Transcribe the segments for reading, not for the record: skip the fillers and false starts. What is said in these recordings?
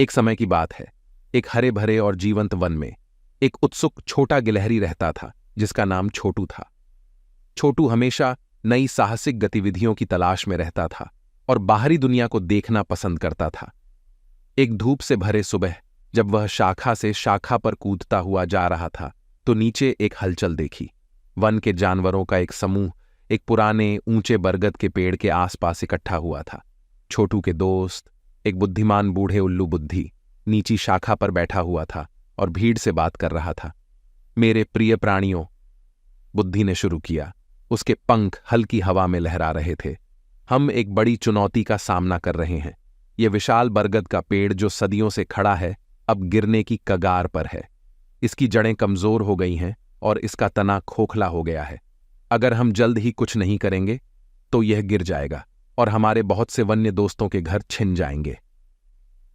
एक समय की बात है। एक हरे भरे और जीवंत वन में एक उत्सुक छोटा गिलहरी रहता था जिसका नाम छोटू था। छोटू हमेशा नई साहसिक गतिविधियों की तलाश में रहता था और बाहरी दुनिया को देखना पसंद करता था। एक धूप से भरे सुबह जब वह शाखा से शाखा पर कूदता हुआ जा रहा था तो नीचे एक हलचल देखी। वन के जानवरों का एक समूह एक पुराने ऊंचे बरगद के पेड़ के आसपास इकट्ठा हुआ था। छोटू के दोस्त, एक बुद्धिमान बूढ़े उल्लू बुद्धि, नीची शाखा पर बैठा हुआ था और भीड़ से बात कर रहा था। मेरे प्रिय प्राणियों, बुद्धि ने शुरू किया। उसके पंख हल्की हवा में लहरा रहे थे। हम एक बड़ी चुनौती का सामना कर रहे हैं। यह विशाल बरगद का पेड़ जो सदियों से खड़ा है अब गिरने की कगार पर है। इसकी जड़ें कमजोर हो गई हैं और इसका तना खोखला हो गया है। अगर हम जल्द ही कुछ नहीं करेंगे तो यह गिर जाएगा और हमारे बहुत से वन्य दोस्तों के घर छिन जाएंगे।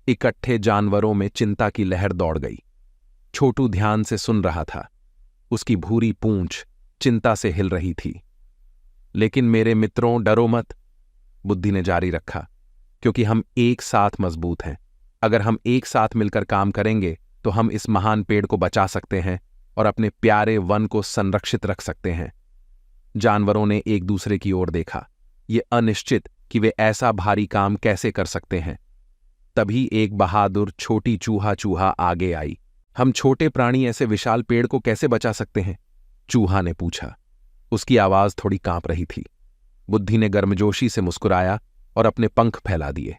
इकट्ठे जानवरों में चिंता की लहर दौड़ गई। छोटू ध्यान से सुन रहा था। उसकी भूरी पूंछ चिंता से हिल रही थी। लेकिन मेरे मित्रों, डरो मत, बुद्धि ने जारी रखा, क्योंकि हम एक साथ मजबूत हैं। अगर हम एक साथ मिलकर काम करेंगे तो हम इस महान पेड़ को बचा सकते हैं और अपने प्यारे वन को संरक्षित रख सकते हैं। जानवरों ने एक दूसरे की ओर देखा, ये अनिश्चित कि वे ऐसा भारी काम कैसे कर सकते हैं। तभी एक बहादुर छोटी चूहा आगे आई। हम छोटे प्राणी ऐसे विशाल पेड़ को कैसे बचा सकते हैं? चूहा ने पूछा। उसकी आवाज थोड़ी कांप रही थी। बुद्धि ने गर्मजोशी से मुस्कुराया और अपने पंख फैला दिए।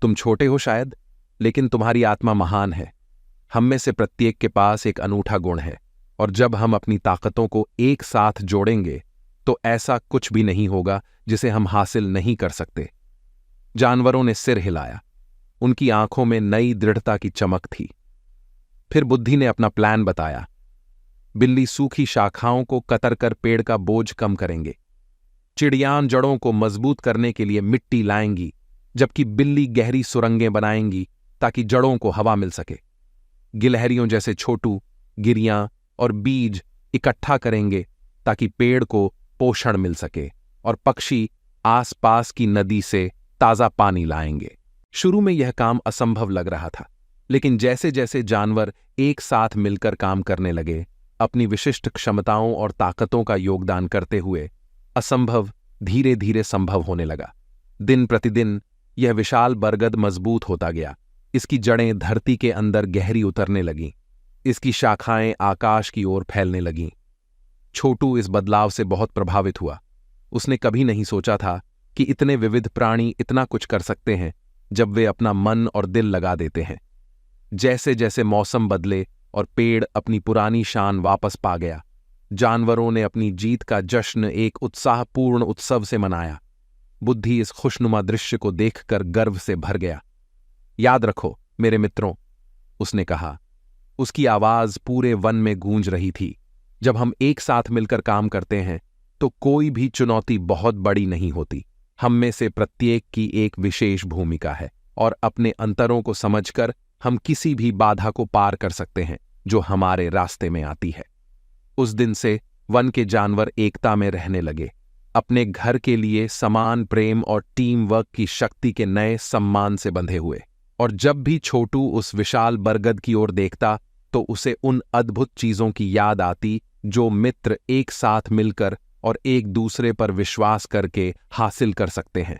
तुम छोटे हो शायद, लेकिन तुम्हारी आत्मा महान है। हम में से प्रत्येक के पास एक अनूठा गुण है और जब हम अपनी ताकतों को एक साथ जोड़ेंगे तो ऐसा कुछ भी नहीं होगा जिसे हम हासिल नहीं कर सकते। जानवरों ने सिर हिलाया। उनकी आंखों में नई दृढ़ता की चमक थी। फिर बुद्धि ने अपना प्लान बताया। बिल्ली सूखी शाखाओं को कतर कर पेड़ का बोझ कम करेंगे। चिड़ियान जड़ों को मजबूत करने के लिए मिट्टी लाएंगी, जबकि बिल्ली गहरी सुरंगें बनाएंगी ताकि जड़ों को हवा मिल सके। गिलहरियों जैसे छोटू गिरियां और बीज इकट्ठा करेंगे ताकि पेड़ को पोषण मिल सके, और पक्षी आसपास की नदी से ताजा पानी लाएंगे। शुरू में यह काम असंभव लग रहा था, लेकिन जैसे जैसे जानवर एक साथ मिलकर काम करने लगे, अपनी विशिष्ट क्षमताओं और ताकतों का योगदान करते हुए असंभव धीरे धीरे संभव होने लगा। दिन प्रतिदिन यह विशाल बरगद मजबूत होता गया। इसकी जड़ें धरती के अंदर गहरी उतरने लगीं। इसकी शाखाएं आकाश की ओर फैलने लगीं। छोटू इस बदलाव से बहुत प्रभावित हुआ। उसने कभी नहीं सोचा था कि इतने विविध प्राणी इतना कुछ कर सकते हैं जब वे अपना मन और दिल लगा देते हैं। जैसे जैसे मौसम बदले और पेड़ अपनी पुरानी शान वापस पा गया, जानवरों ने अपनी जीत का जश्न एक उत्साहपूर्ण उत्सव से मनाया। बुद्धि इस खुशनुमा दृश्य को देखकर गर्व से भर गया। याद रखो मेरे मित्रों, उसने कहा। उसकी आवाज पूरे वन में गूंज रही थी। जब हम एक साथ मिलकर काम करते हैं तो कोई भी चुनौती बहुत बड़ी नहीं होती। हम में से प्रत्येक की एक विशेष भूमिका है और अपने अंतरों को समझकर हम किसी भी बाधा को पार कर सकते हैं जो हमारे रास्ते में आती है। उस दिन से वन के जानवर एकता में रहने लगे, अपने घर के लिए समान प्रेम और टीम वर्क की शक्ति के नए सम्मान से बंधे हुए। और जब भी छोटू उस विशाल बरगद की ओर देखता तो उसे उन अद्भुत चीजों की याद आती जो मित्र एक साथ मिलकर और एक दूसरे पर विश्वास करके हासिल कर सकते हैं।